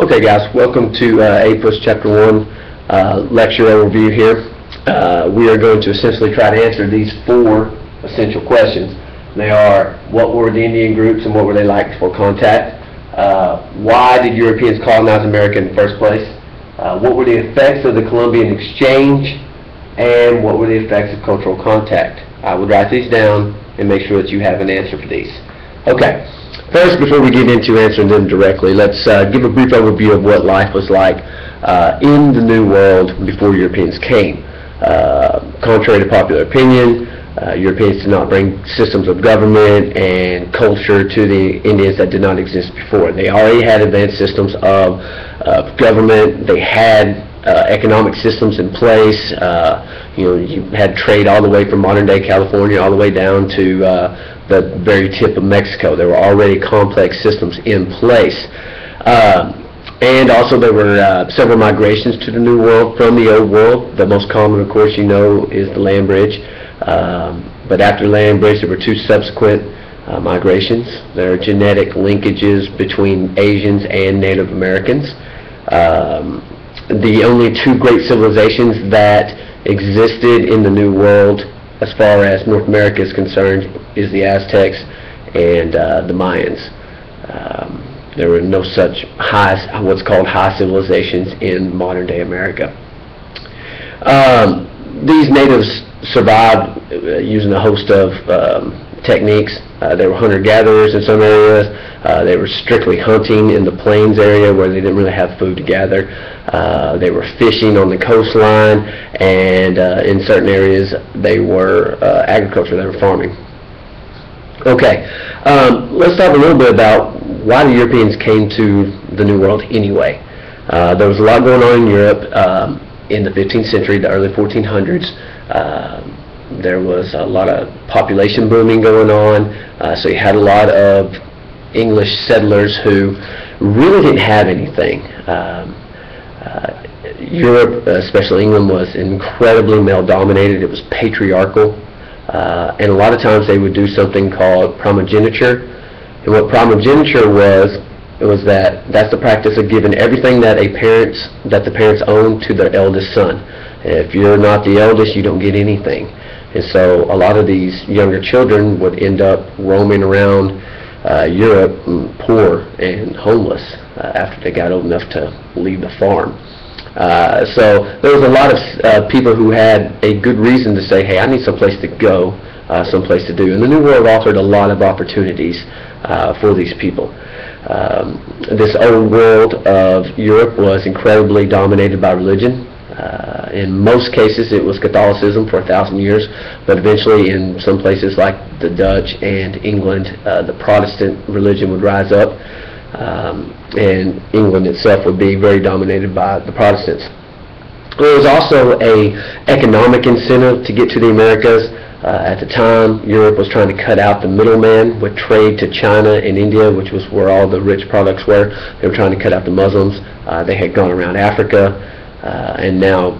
Okay guys, welcome to APUSH Chapter 1 lecture overview here. We are going to essentially try to answer these four essential questions. They are, what were the Indian groups and what were they like before contact? Why did Europeans colonize America in the first place? What were the effects of the Columbian Exchange? And what were the effects of cultural contact? I would write these down and make sure that you have an answer for these. Okay. First, before we get into answering them directly, let's give a brief overview of what life was like in the New World before Europeans came. Contrary to popular opinion, Europeans did not bring systems of government and culture to the Indians that did not exist before. They already had advanced systems of government. They had economic systems in place. You had trade all the way from modern-day California all the way down to the very tip of Mexico. There were already complex systems in place. And also there were several migrations to the New World from the Old World. The most common, of course, is the land bridge. But after the land bridge, there were two subsequent migrations. There are genetic linkages between Asians and Native Americans. The only two great civilizations that existed in the New World as far as North America is concerned is the Aztecs and the Mayans. There were no such what's called high civilizations in modern day America. These natives survived using a host of techniques. They were hunter-gatherers in some areas. They were strictly hunting in the plains area where they didn't really have food to gather. They were fishing on the coastline, and in certain areas they were agriculture, they were farming. Okay, let's talk a little bit about why the Europeans came to the New World anyway. There was a lot going on in Europe in the 15th century, the early 1400s. There was a lot of population booming going on, so you had a lot of English settlers who really didn't have anything. Europe, especially England, was incredibly male-dominated. It was patriarchal, and a lot of times they would do something called primogeniture. And what primogeniture was, that's the practice of giving everything that the parents own to their eldest son. If you're not the eldest, you don't get anything. And so a lot of these younger children would end up roaming around Europe poor and homeless after they got old enough to leave the farm. So there was a lot of people who had a good reason to say, hey, I need someplace to go, someplace to do. And the New World offered a lot of opportunities for these people. This old world of Europe was incredibly dominated by religion. In most cases it was Catholicism for 1,000 years, but eventually in some places like the Dutch and England, the Protestant religion would rise up, and England itself would be very dominated by the Protestants. There was also an economic incentive to get to the Americas. At the time, Europe was trying to cut out the middleman with trade to China and India, which was where all the rich products were. They were trying to cut out the Muslims. They had gone around Africa. And now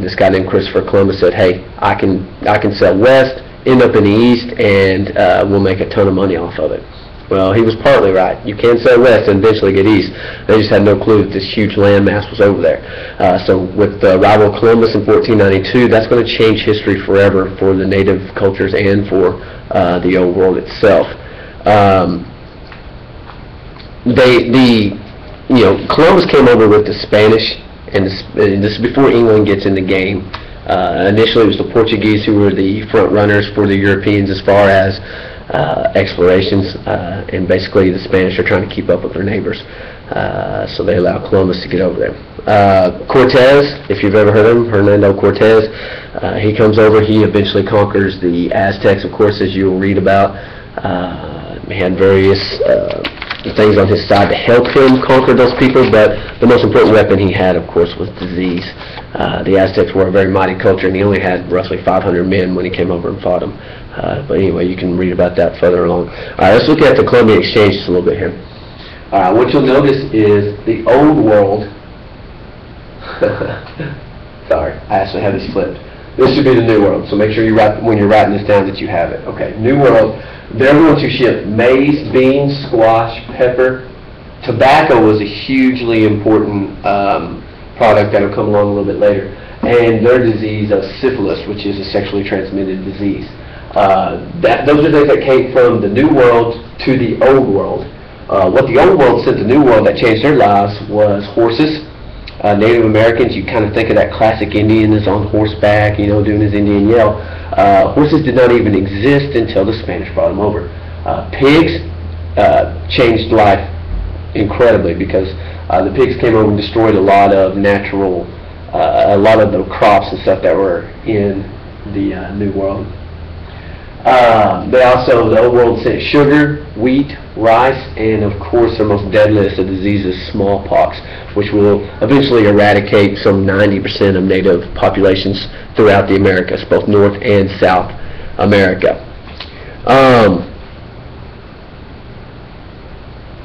this guy named Christopher Columbus said, hey, I can sell west, end up in the east, and we'll make a ton of money off of it. Well, he was partly right. You can sell west and eventually get east. They just had no clue that this huge landmass was over there. So with the arrival of Columbus in 1492, that's going to change history forever for the native cultures and for the old world itself. Columbus came over with the Spanish. And this is before England gets in the game. Initially it was the Portuguese who were the front runners for the Europeans as far as explorations, and basically the Spanish are trying to keep up with their neighbors. So they allow Columbus to get over there. Cortez, if you've ever heard of him, Hernando Cortez, he comes over, he eventually conquers the Aztecs, of course, as you'll read about. He had various things on his side to help him conquer those people, but the most important weapon he had, of course, was disease. The Aztecs were a very mighty culture, and he only had roughly 500 men when he came over and fought them. But anyway, you can read about that further along. All right, let's look at the Columbian Exchange just a little bit here. All right, what you'll notice is the old world. Sorry, I actually have this flipped. This should be the New World, so make sure you write, when you're writing this down, that you have it. Okay, New World. They're going to ship maize, beans, squash, pepper, Tobacco was a hugely important product that will come along a little bit later, and their disease of syphilis, which is a sexually transmitted disease. Those are things that came from the New World to the Old World. What the Old World sent the New World that changed their lives was horses. Native Americans, you kind of think of that classic Indian that's on horseback, you know, doing his Indian yell. Horses did not even exist until the Spanish brought them over. Pigs changed life incredibly because the pigs came over and destroyed a lot of natural, a lot of the crops and stuff that were in the New World. The Old World sent sugar, wheat, rice, and of course their most deadliest of diseases, smallpox, which will eventually eradicate some 90% of native populations throughout the Americas, both North and South America.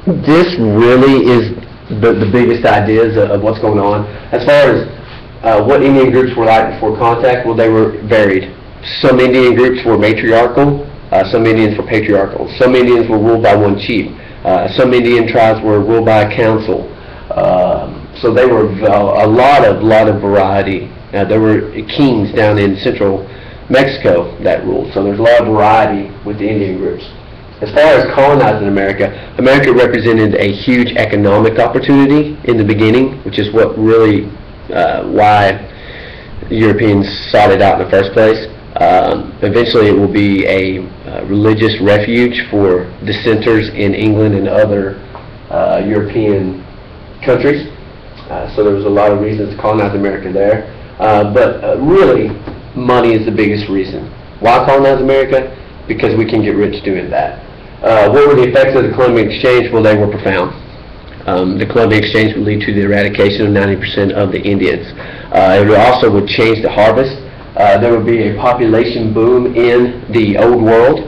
This really is the biggest ideas of what's going on. As far as what Indian groups were like before contact, well, they were varied. Some Indian groups were matriarchal, some Indians were patriarchal. Some Indians were ruled by one chief. Some Indian tribes were ruled by a council. So they were a lot of variety. There were kings down in central Mexico that ruled. So there's a lot of variety with the Indian groups. As far as colonizing America, America represented a huge economic opportunity in the beginning, which is what really why Europeans sought it out in the first place. Eventually it will be a religious refuge for dissenters in England and other European countries. So there was a lot of reasons to colonize America there. But really, money is the biggest reason. Why colonize America? Because we can get rich doing that. What were the effects of the Columbian Exchange? Well, they were profound. The Columbian Exchange would lead to the eradication of 90% of the Indians. It also would change the harvest. There would be a population boom in the Old World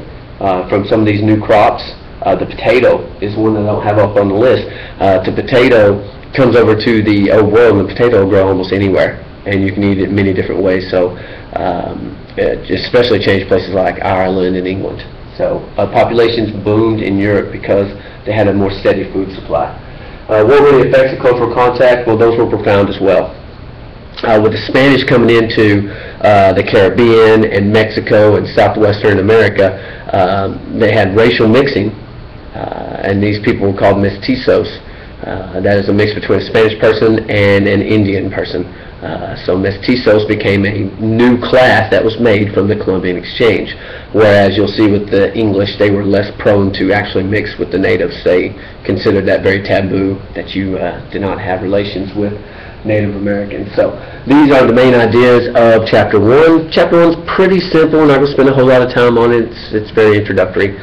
from some of these new crops. The potato is one that I don't have up on the list. The potato comes over to the Old World, and the potato will grow almost anywhere, and you can eat it in many different ways. So it especially changed places like Ireland and England. So populations boomed in Europe because they had a more steady food supply. What were the effects of cultural contact? Well, those were profound as well. With the Spanish coming into the Caribbean and Mexico and southwestern America, they had racial mixing, and these people were called mestizos. That is a mix between a Spanish person and an Indian person. So mestizos became a new class that was made from the Columbian Exchange, whereas you'll see with the English they were less prone to actually mix with the natives. They considered that very taboo, that you did not have relations with Native Americans. So these are the main ideas of Chapter 1. Chapter 1 is pretty simple, and I'm not going to spend a whole lot of time on it. It's very introductory.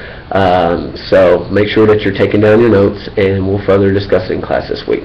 So make sure that you're taking down your notes, and we'll further discuss it in class this week.